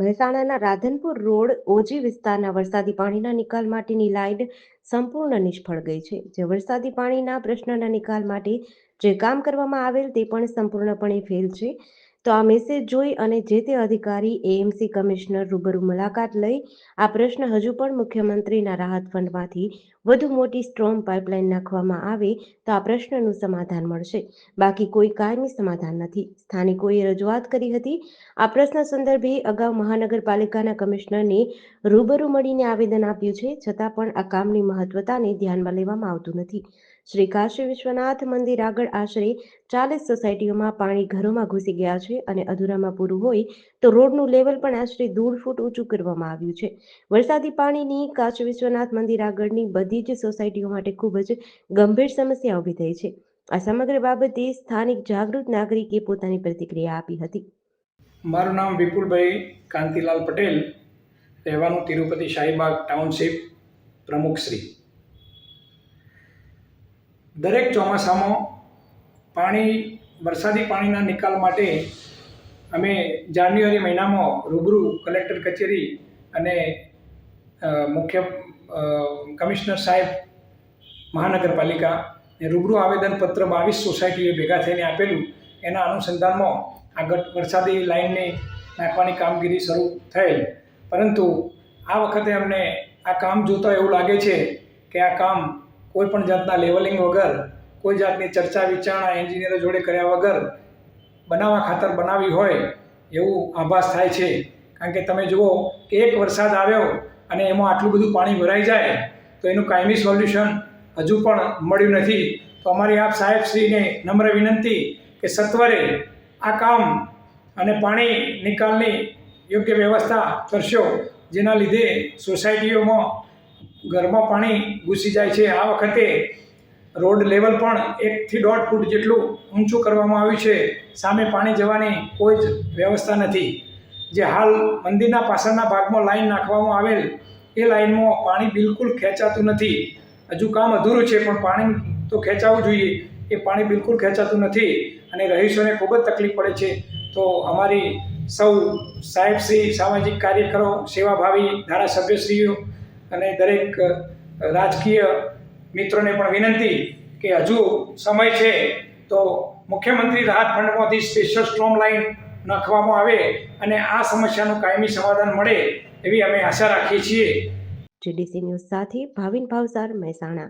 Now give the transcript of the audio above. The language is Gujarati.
મહેસાણાના રાધનપુર રોડ ઓજી વિસ્તારના વરસાદી પાણીના નિકાલ માટેની લાઇન સંપૂર્ણ નિષ્ફળ ગઈ છે. જે વરસાદી પાણીના પ્રશ્નના નિકાલ માટે જે કામ કરવામાં આવેલ તે પણ સંપૂર્ણપણે ફેલ છે. તો આ મેસેજ જોઈ અને જે તે અધિકારી એએમસી કમિશનર રૂબરૂ મુલાકાત લઈ આ પ્રશ્ન હજુ પણ મુખ્યમંત્રીના રાહત ફંડમાંથી વધુ મોટી સ્ટ્રોમ પાઇપલાઇન નાખવામાં આવે તો આ પ્રશ્નનું સમાધાન મળશે, બાકી કોઈ કાયમી સમાધાન નથી. સ્થાનિકોએ રજૂઆત કરી હતી. આ પ્રશ્ન સંદર્ભે અગાઉ મહાનગરપાલિકાના કમિશનરને રૂબરૂ મળીને આવેદન આપ્યું છે, છતાં પણ આ કામની મહત્વતાને ધ્યાનમાં લેવામાં આવતું નથી. શ્રી કાશી વિશ્વનાથ મંદિર આગળ આશરે 40 સોસાયટીઓમાં પાણી ઘરોમાં ઘૂસી ગયા છે અને અધૂરામાં પૂરું હોય તો રોડનું લેવલ પણ આશરે 1.5 ફૂટ ઊંચું કરવામાં આવ્યું છે. વરસાદી પાણીની કાશી વિશ્વનાથ મંદિર આગળની બધી જ સોસાયટીઓ માટે ખૂબ જ ગંભીર સમસ્યા ઊભી થઈ છે. આ સમગ્ર બાબતે સ્થાનિક જાગૃત નાગરિકે પોતાની પ્રતિક્રિયા આપી હતી. મારું નામ વિપુલભાઈ કાંતિલાલ પટેલ, રહેવાનું તિરુપતિ શાહીબાગ ટાઉનશીપ પ્રમુખશ્રી. દરેક ચોમાસામાં વરસાદી પાણીના નિકાલ માટે અમે જાન્યુઆરી મહિનામાં રૂબરૂ કલેક્ટર કચેરી અને મુખ્ય કમિશનર સાહેબ મહાનગરપાલિકા રૂબરૂ આવેદનપત્ર 22 સોસાયટીએ ભેગા થઈને આપેલું. એના અનુસંધાનમાં આગળ વરસાદી લાઇનને નાખવાની કામગીરી શરૂ થયેલ, પરંતુ આ વખતે અમને આ કામ જોતાં એવું લાગે છે કે આ કામ કોઈ પણ જાતના લેવલિંગ વગર, કોઈ જાતની ચર્ચા વિચારણા એન્જિનિયરો જોડે કર્યા વગર બનાવવા ખાતર બનાવી હોય એવું આભાસ થાય છે. કારણ કે તમે જુઓ કે એક વરસાદ આવ્યો અને એમાં આટલું બધું પાણી ભરાઈ જાય તો એનું કાયમી સોલ્યુશન હજુ પણ મળ્યું નથી. તો અમારી આપ સાહેબશ્રીને નમ્ર વિનંતી કે સત્વરે આ કામ અને પાણી નિકાલની યોગ્ય વ્યવસ્થા કરશો, જેના લીધે સોસાયટીઓમાં ઘરમાં પાણી ઘૂસી જાય છે. આ વખતે રોડ લેવલ પણ 1 થી 1.5 ફૂટ જેટલું ઊંચું કરવામાં આવ્યું છે. સામે પાણી જવાની કોઈ જ વ્યવસ્થા નથી. જે હાલ મંદિરના પાછળના ભાગમાં લાઈન નાખવામાં આવેલ એ લાઈનમાં પાણી બિલકુલ ખેંચાતું નથી. હજુ કામ અધૂરું છે, પણ પાણી તો ખેંચાવું જોઈએ. એ પાણી બિલકુલ ખેંચાતું નથી અને રહીશોને ખૂબ જ તકલીફ પડે છે. તો અમારી સૌ સાહેબશ્રી, સામાજિક કાર્યકરો, સેવાભાવી ધારાસભ્યશ્રીઓ અને દરેક રાજકીય મિત્રોને પણ વિનંતી કે હજુ સમય છે તો મુખ્યમંત્રી રાહત ફંડમાંથી સ્પેશિયલ સ્ટ્રોમ લાઇન નાખવામાં આવે અને આ સમસ્યાનું કાયમી સમાધાન મળે એવી અમે આશા રાખીએ છીએ. જીડીસી ન્યૂઝ સાથે ભાવિન ભાવસાર, મહેસાણા.